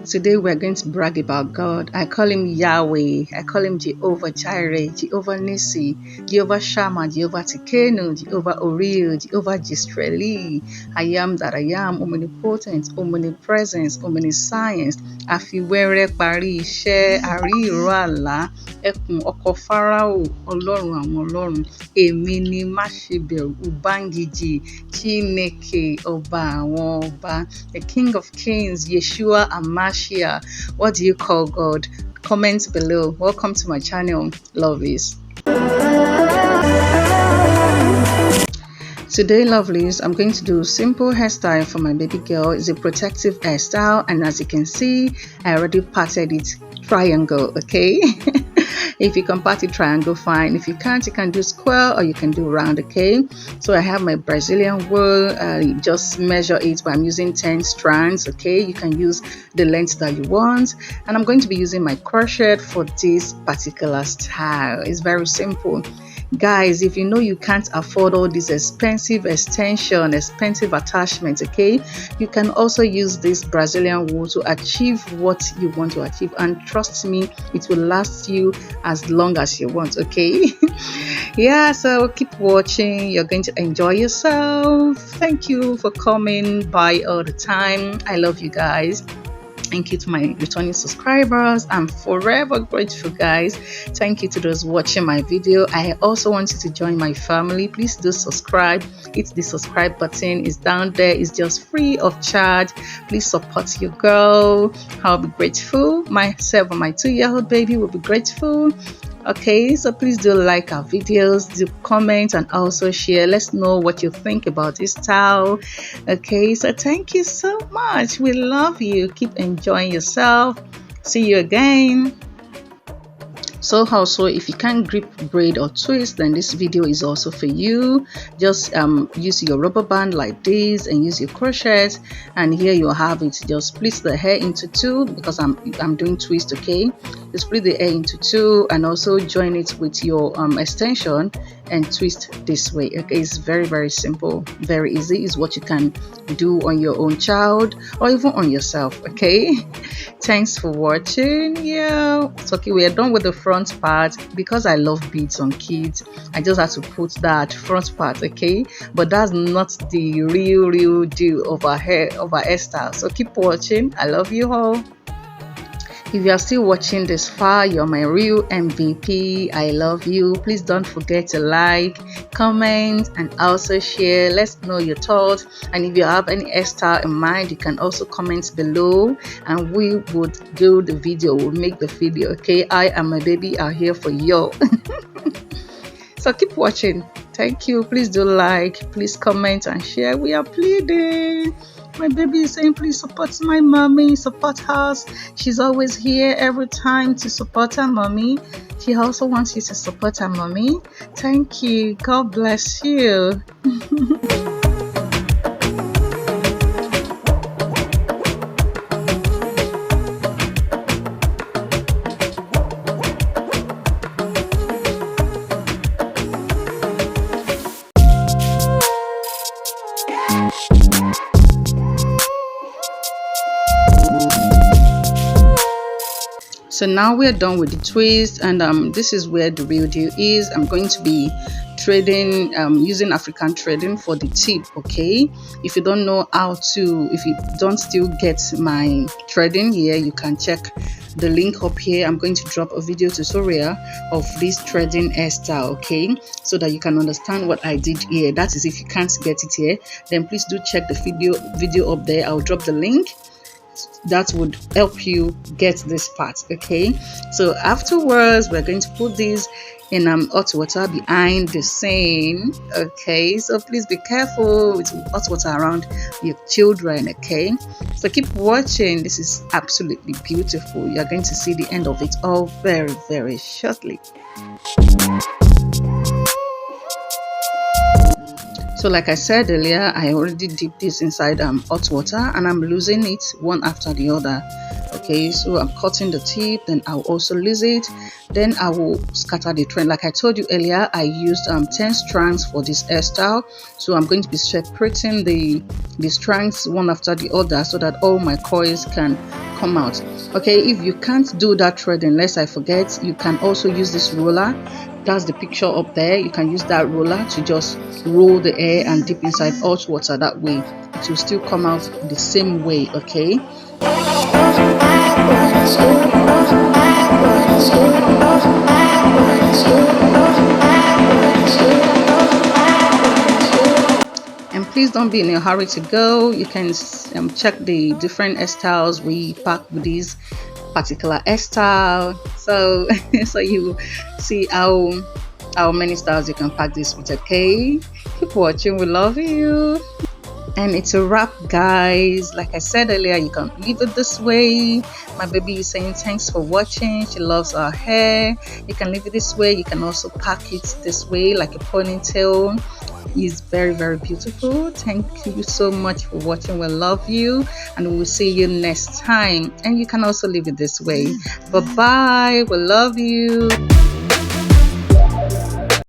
Today we're going to brag about God. I call him Yahweh. I call him Jehovah Jireh, Jehovah Nissi, Jehovah Shammah, Jehovah Tikenu, Jehovah Oriel, Jehovah Jistreli. I am that I am, omnipotent, omnipresence, omniscience. Àfiwẹ́rẹ́ parí iṣẹ́, àrí ìró àlá, ẹkùn ọkọ̀ Fáráò, Ọlọ́run àwọn ọlọ́run. Èmi ni má ṣe bẹ̀rù, Ubangiji, Chineke, ọba àwọn ọba, the King of Kings, Yeshua Amashia. What do you call God? Comment below. Welcome to my channel, lovelies. Today, lovelies, I'm going to do a simple hairstyle for my baby girl. It's a protective hairstyle, and as you can see, I already parted it triangle, okay? If you can part it triangle, fine. If you can't, you can do square or you can do round, okay? So I have my Brazilian wool. Just measure it, but I'm using 10 strands, okay? You can use the length that you want. And I'm going to be using my crochet for this particular style. It's very simple. Guys, if you know you can't afford all these expensive extension, expensive attachments, okay, you can also use this Brazilian wool to achieve what you want to achieve, and trust me, it will last you as long as you want, okay? Yeah, so keep watching. You're going to enjoy yourself. Thank you for coming by all the time. I love you guys. Thank you to my returning subscribers. I'm forever grateful, guys. Thank you to those watching my video. I also want you to join my family. Please do subscribe. Hit the subscribe button. It's down there. It's just free of charge. Please support your girl. I'll be grateful. Myself and my 2-year-old baby will be grateful. Okay, so please do like our videos, do comment, and also share. Let's know what you think about this style. Okay, so thank you so much. We love you. Keep enjoying yourself. See you again. So also, if you can't grip, braid, or twist, then this video is also for you. Just use your rubber band like this and use your crochet, and here you have it. Just split the hair into two, because I'm doing twist, okay? You split the hair into two and also join it with your extension and twist this way, okay? It's very, very simple, very easy. It's what you can do on your own child or even on yourself, okay? Thanks for watching. Yeah, it's okay. We are done with the front part. Because I love beads on kids, I just had to put that front part, okay? But that's not the real deal of our hairstyle. So keep watching. I love you all. If you are still watching this far, you're my real MVP. I love you. Please don't forget to like, comment, and also share. Let's know your thoughts. And if you have any hairstyle in mind, you can also comment below, and we would do the video. We'll make the video, okay? I and my baby are here for you. So keep watching. Thank you. Please do like, please comment and share. We are pleading. My baby is saying, please support my mommy, support us. She's always here every time to support her mommy. She also wants you to support her mommy. Thank you. God bless you. So now we're done with the twist, and this is where the real deal is. I'm going to be threading using African threading for the tip, okay? If you don't know how to, if you don't still get my threading here, you can check the link up here. I'm going to drop a video tutorial of this threading hairstyle, okay, so that you can understand what I did here. That is, if you can't get it here, then please do check the video up there. I'll drop the link. That would help you get this part, okay? So afterwards, we're going to put this in hot water behind the scene, okay? So please be careful with hot water around your children, okay? So keep watching. This is absolutely beautiful. You're going to see the end of it all very, very shortly. So like I said earlier, I already dipped this inside hot water, and I'm losing it one after the other. Okay, so I'm cutting the tip, then I'll also lose it, then I will scatter the thread. Like I told you earlier, I used 10 strands for this hairstyle, so I'm going to be separating the strands one after the other so that all my coils can come out. Okay, if you can't do that thread, unless I forget, you can also use this roller. That's the picture up there. You can use that roller to just roll the hair and dip inside hot water. That way it will still come out the same way. Okay, and please don't be in a hurry to go. You can check the different hairstyles we pack with this particular hairstyle, so so you see how many styles you can pack this with. Okay, keep watching, we love you. And it's a wrap, guys. Like I said earlier, you can leave it this way. My baby is saying thanks for watching, she loves our hair. You can leave it this way, you can also pack it this way like a ponytail. It's very, very beautiful. Thank you so much for watching, we love you, and we will see you next time. And you can also leave it this way. Bye bye, we love you.